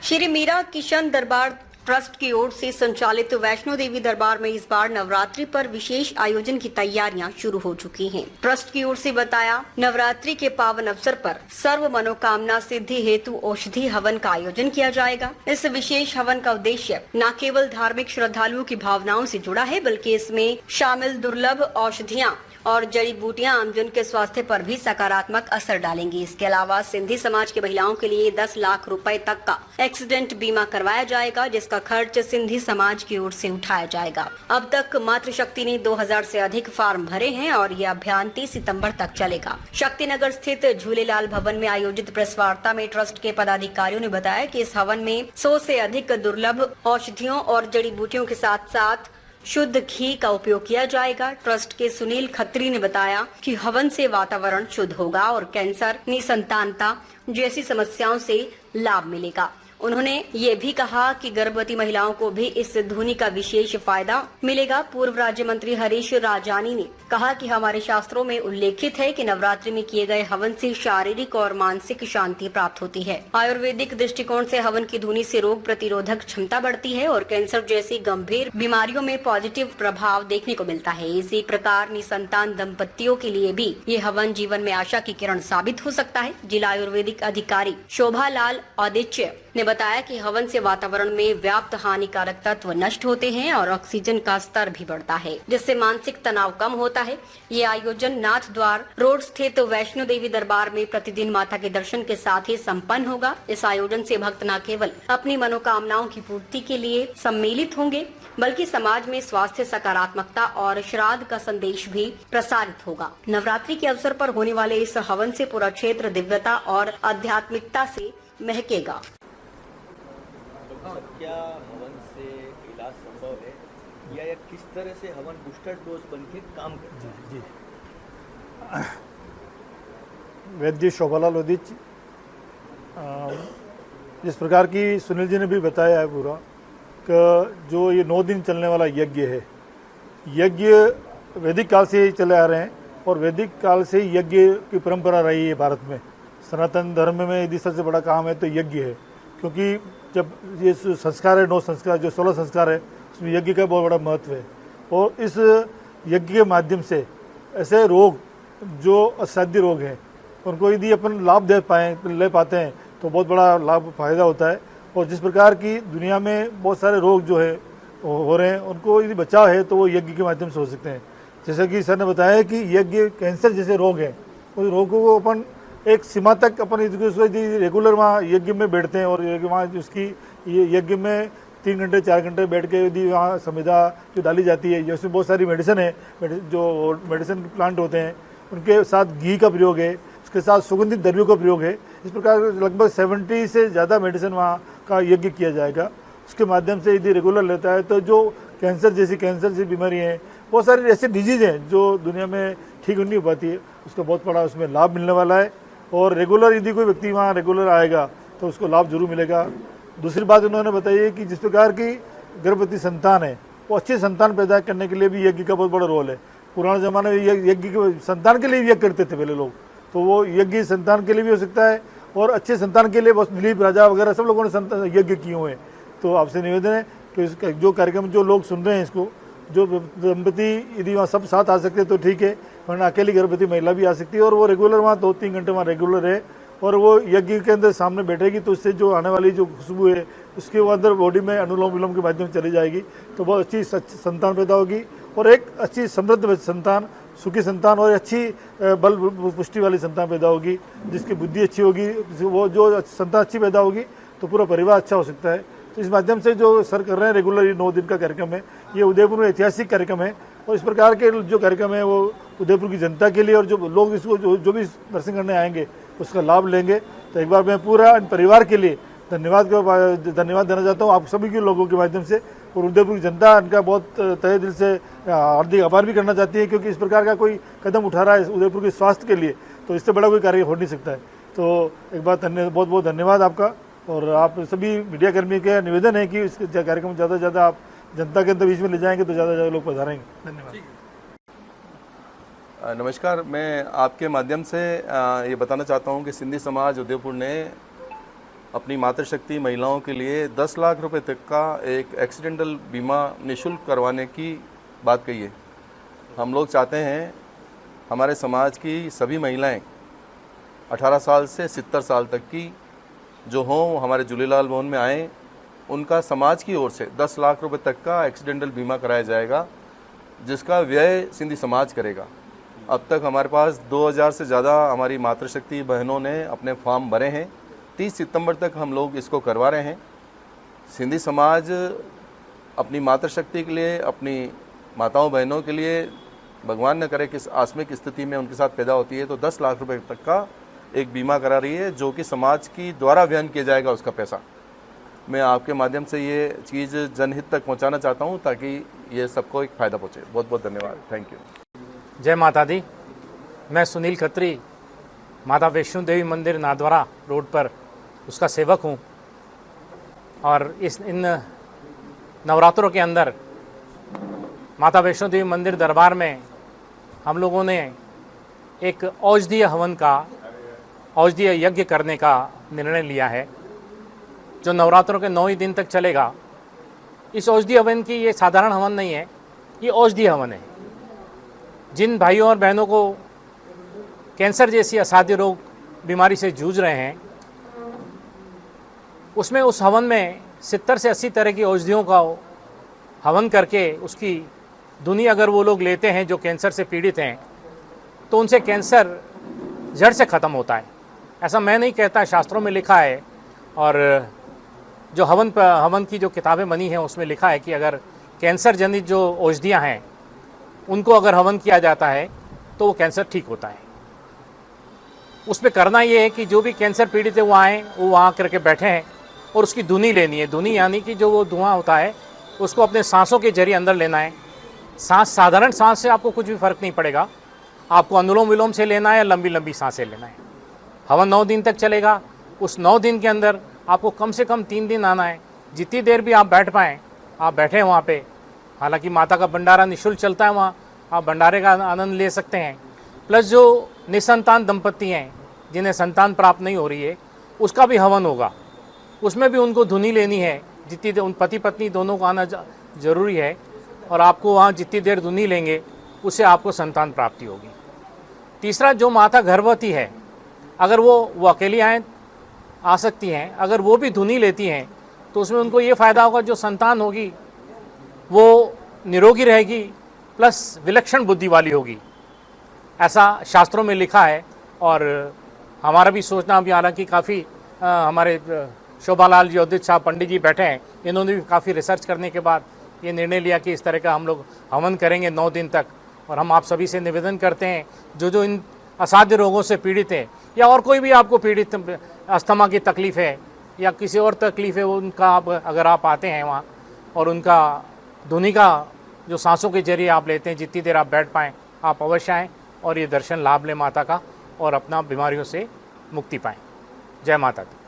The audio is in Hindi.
श्री मीरा किशन दरबार ट्रस्ट की ओर से संचालित वैष्णो देवी दरबार में इस बार नवरात्रि पर विशेष आयोजन की तैयारियां शुरू हो चुकी हैं। ट्रस्ट की ओर से बताया, नवरात्रि के पावन अवसर पर सर्व मनोकामना सिद्धि हेतु औषधि हवन का आयोजन किया जाएगा। इस विशेष हवन का उद्देश्य न केवल धार्मिक श्रद्धालुओं की भावनाओं से जुड़ा है, बल्कि इसमें शामिल दुर्लभ औषधियां और जड़ी बूटियां आमजन के स्वास्थ्य पर भी सकारात्मक असर डालेंगी। इसके अलावा सिंधी समाज की महिलाओं के लिए 10 लाख रुपए तक का एक्सीडेंट बीमा करवाया जाएगा, जिसका खर्च सिंधी समाज की ओर से उठाया जाएगा। अब तक मातृशक्ति ने 2000 से अधिक फार्म भरे हैं और ये अभियान 30 सितंबर तक चलेगा। शक्तिनगर स्थित झूलेलाल भवन में आयोजित प्रेस वार्ता में ट्रस्ट के पदाधिकारियों ने बताया कि इस हवन में 100 से अधिक दुर्लभ औषधियों और जड़ी बूटियों के साथ साथ शुद्ध घी का उपयोग किया जाएगा। ट्रस्ट के सुनील खत्री ने बताया कि हवन से वातावरण शुद्ध होगा और कैंसर, निसंतानता जैसी समस्याओं से लाभ मिलेगा। उन्होंने ये भी कहा कि गर्भवती महिलाओं को भी इस धुनी का विशेष फायदा मिलेगा। पूर्व राज्य मंत्री हरीश राजानी ने कहा कि हमारे शास्त्रों में उल्लेखित है कि नवरात्रि में किए गए हवन से शारीरिक और मानसिक शांति प्राप्त होती है। आयुर्वेदिक दृष्टिकोण से हवन की धुनी से रोग प्रतिरोधक क्षमता बढ़ती है और कैंसर जैसी गंभीर बीमारियों में पॉजिटिव प्रभाव देखने को मिलता है। इसी प्रकार निसंतान दंपतियों के लिए भी ये हवन जीवन में आशा की किरण साबित हो सकता है। जिला आयुर्वेदिक अधिकारी शोभा लाल आदित्य ने बताया कि हवन से वातावरण में व्याप्त हानिकारक तत्व नष्ट होते हैं और ऑक्सीजन का स्तर भी बढ़ता है, जिससे मानसिक तनाव कम होता है। ये आयोजन नाथ द्वार रोड स्थित वैष्णो देवी दरबार में प्रतिदिन माता के दर्शन के साथ ही संपन्न होगा। इस आयोजन से भक्त न केवल अपनी मनोकामनाओं की पूर्ति के लिए सम्मिलित होंगे, बल्कि समाज में स्वास्थ्य, सकारात्मकता और श्राद्ध का संदेश भी प्रसारित होगा। नवरात्रि के अवसर पर होने वाले इस हवन से पूरा क्षेत्र दिव्यता और आध्यात्मिकता से महकेगा। क्या हवन से इलाज संभव है या किस तरह से हवन बूस्टर डोज बनके काम करता है? जी वैद्य शोभालाल उदित, जिस प्रकार की सुनील जी ने भी बताया है पूरा कि जो ये 9 दिन चलने वाला यज्ञ है, यज्ञ वैदिक काल से ही चले आ रहे हैं और वैदिक काल से ही यज्ञ की परंपरा रही है भारत में। सनातन धर्म में यदि सबसे बड़ा काम है तो यज्ञ है, क्योंकि जब ये संस्कार है, 9 संस्कार, जो 16 संस्कार है, उसमें यज्ञ का बहुत बड़ा महत्व है। और इस यज्ञ के माध्यम से ऐसे रोग जो असाध्य रोग हैं उनको यदि अपन लाभ ले पाते हैं तो बहुत बड़ा लाभ फायदा होता है। और जिस प्रकार की दुनिया में बहुत सारे रोग जो है हो रहे हैं, उनको यदि बचाव है तो वो यज्ञ के माध्यम से हो सकते हैं। जैसे कि सर ने बताया कि यज्ञ, कैंसर जैसे रोग हैं, उस रोगों को अपन एक सीमा तक अपन यदि रेगुलर वहाँ यज्ञ में बैठते हैं और वहाँ उसकी यज्ञ में 3 घंटे 4 घंटे बैठ के यदि वहाँ संविदा जो डाली जाती है, जिसमें बहुत सारी मेडिसिन है, जो मेडिसिन प्लांट होते हैं, उनके साथ घी का प्रयोग है, उसके साथ सुगंधित द्रव्यों का प्रयोग है। इस प्रकार लगभग 70 से ज़्यादा मेडिसिन वहाँ का यज्ञ किया जाएगा। उसके माध्यम से यदि रेगुलर लेता है तो जो कैंसर जैसी बीमारी हैं, बहुत सारी ऐसी डिजीज़ हैं जो दुनिया में ठीक नहीं हो पाती है, उसका बहुत बड़ा उसमें लाभ मिलने वाला है। और रेगुलर यदि कोई व्यक्ति वहाँ रेगुलर आएगा तो उसको लाभ जरूर मिलेगा। दूसरी बात उन्होंने बताई है कि जिस प्रकार की गर्भवती संतान है, वो अच्छी संतान पैदा करने के लिए भी यज्ञ का बहुत बड़ा रोल है। पुराने ज़माने में यज्ञ के संतान के लिए भी यज्ञ करते थे पहले लोग, तो वो यज्ञ संतान के लिए भी हो सकता है और अच्छे संतान के लिए। बस दिलीप राजा वगैरह सब लोगों ने यज्ञ किए हुए हैं। तो आपसे निवेदन है कि इसका जो कार्यक्रम जो लोग सुन रहे हैं, इसको जो दंपति यदि वहाँ सब साथ आ सकते हैं तो ठीक है, वरना अकेली गर्भवती महिला भी आ सकती है और वो रेगुलर वहाँ 2-3 घंटे वहाँ रेगुलर है और वो यज्ञ के अंदर सामने बैठेगी, तो उससे जो आने वाली जो खुशबू है उसके वो अंदर बॉडी में अनुलोम विलोम के माध्यम से चली जाएगी, तो बहुत अच्छी संतान पैदा होगी और एक अच्छी समृद्ध संतान, सुखी संतान और अच्छी बल पुष्टि वाली संतान पैदा होगी, जिसकी बुद्धि अच्छी होगी। वो जो संतान अच्छी पैदा होगी तो पूरा परिवार अच्छा हो सकता है। तो इस माध्यम से जो सर कर रहे हैं रेगुलर, ये 9 दिन का कार्यक्रम है, ये उदयपुर में ऐतिहासिक कार्यक्रम है और इस प्रकार के जो कार्यक्रम है वो उदयपुर की जनता के लिए और जो लोग इसको जो भी दर्शन करने आएंगे उसका लाभ लेंगे। तो एक बार मैं पूरा परिवार के लिए धन्यवाद देना चाहता हूँ आप सभी के लोगों के माध्यम से, और उदयपुर की जनता इनका बहुत तहे दिल से हार्दिक आभार भी करना चाहती है, क्योंकि इस प्रकार का कोई कदम उठा रहा है उदयपुर के स्वास्थ्य के लिए, तो इससे बड़ा कोई कार्य हो नहीं सकता है। तो एक बार बहुत बहुत धन्यवाद आपका, और आप सभी मीडिया कर्मी का निवेदन है कि इस कार्यक्रम ज़्यादा से ज़्यादा आप जनता के अंदर बीच में ले जाएंगे तो ज़्यादा लोग पधारेंगे। धन्यवाद। नमस्कार, मैं आपके माध्यम से ये बताना चाहता हूँ कि सिंधी समाज उदयपुर ने अपनी मातृशक्ति महिलाओं के लिए 10 लाख रुपए तक का एक एक्सीडेंटल बीमा निःशुल्क करवाने की बात कही है। हम लोग चाहते हैं हमारे समाज की सभी महिलाएं 18 साल से 70 साल तक की जो हों हमारे झूलेलाल भवन में आएँ, उनका समाज की ओर से 10 लाख रुपए तक का एक्सीडेंटल बीमा कराया जाएगा, जिसका व्यय सिंधी समाज करेगा। अब तक हमारे पास 2000 से ज़्यादा हमारी मातृशक्ति बहनों ने अपने फॉर्म भरे हैं। 30 सितंबर तक हम लोग इसको करवा रहे हैं। सिंधी समाज अपनी मातृशक्ति के लिए, अपनी माताओं बहनों के लिए, भगवान न करे किस आकस्मिक स्थिति में उनके साथ पैदा होती है तो 10 लाख रुपए तक का एक बीमा करा रही है, जो कि समाज की द्वारा वहन किया जाएगा उसका पैसा। मैं आपके माध्यम से ये चीज़ जनहित तक पहुंचाना चाहता हूं ताकि ये सबको एक फ़ायदा पहुंचे। बहुत बहुत धन्यवाद। Thank you. जय माता दी। मैं सुनील खत्री, माता वैष्णो देवी मंदिर नाथद्वारा रोड पर उसका सेवक हूँ। और इन नवरात्रों के अंदर माता वैष्णो देवी मंदिर दरबार में हम लोगों ने एक औषधीय हवन का, औषधीय यज्ञ करने का निर्णय लिया है, जो नवरात्रों के 9 ही दिन तक चलेगा। इस औषधीय हवन की ये साधारण हवन नहीं है, ये औषधीय हवन है। जिन भाइयों और बहनों को कैंसर जैसी असाध्य रोग बीमारी से जूझ रहे हैं, उसमें उस हवन में 70 से 80 तरह की औषधियों का हवन करके उसकी धुनी अगर वो लोग लेते हैं जो कैंसर से पीड़ित हैं, तो उनसे कैंसर जड़ से ख़त्म होता है। ऐसा मैं नहीं कहता, शास्त्रों में लिखा है। और जो हवन की जो किताबें बनी हैं उसमें लिखा है कि अगर कैंसर जनित जो औषधियाँ हैं उनको अगर हवन किया जाता है तो वो कैंसर ठीक होता है। उसमें करना ये है कि जो भी कैंसर पीड़ित है वो आएँ, वो वहाँ करके बैठे हैं और उसकी धुनी लेनी है। धुनी यानी कि जो वो धुआं होता है उसको अपने सांसों के जरिए अंदर लेना है। सांस, साधारण सांस से आपको कुछ भी फ़र्क नहीं पड़ेगा, आपको अनुलोम विलोम से लेना है या लंबी लंबी सांसें लेना है। हवन 9 दिन तक चलेगा। उस 9 दिन के अंदर आपको कम से कम 3 दिन आना है। जितनी देर भी आप बैठ पाएँ आप बैठें वहाँ पे। हालांकि माता का भंडारा निःशुल्क चलता है वहाँ, आप भंडारे का आनंद ले सकते हैं। प्लस जो निसंतान दंपत्ति हैं जिन्हें संतान प्राप्त नहीं हो रही है, उसका भी हवन होगा। उसमें भी उनको धुनी लेनी है। जितनी देर, उन पति पत्नी दोनों को आना ज़रूरी है। और आपको वहाँ जितनी देर धुनी लेंगे उससे आपको संतान प्राप्ति होगी। तीसरा, जो माता गर्भवती है, अगर वो अकेली आ सकती हैं, अगर वो भी धुनी लेती हैं तो उसमें उनको ये फ़ायदा होगा, जो संतान होगी वो निरोगी रहेगी, प्लस विलक्षण बुद्धि वाली होगी। ऐसा शास्त्रों में लिखा है। और हमारा भी सोचना अभी, हालांकि काफ़ी हमारे शोभालाल जी, अद्वित साहब पंडित जी बैठे हैं, इन्होंने भी काफ़ी रिसर्च करने के बाद ये निर्णय लिया कि इस तरह का हम लोग हवन करेंगे 9 दिन तक। और हम आप सभी से निवेदन करते हैं, जो इन असाध्य रोगों से पीड़ित हैं या और कोई भी आपको पीड़ित, अस्थमा की तकलीफ़ है या किसी और तकलीफ़ है, उनका अगर आप आते हैं वहाँ और उनका धुनी का जो सांसों के जरिए आप लेते हैं, जितनी देर आप बैठ पाएँ, आप अवश्य आएँ और ये दर्शन लाभ लें माता का और अपना बीमारियों से मुक्ति पाएँ। जय माता दी।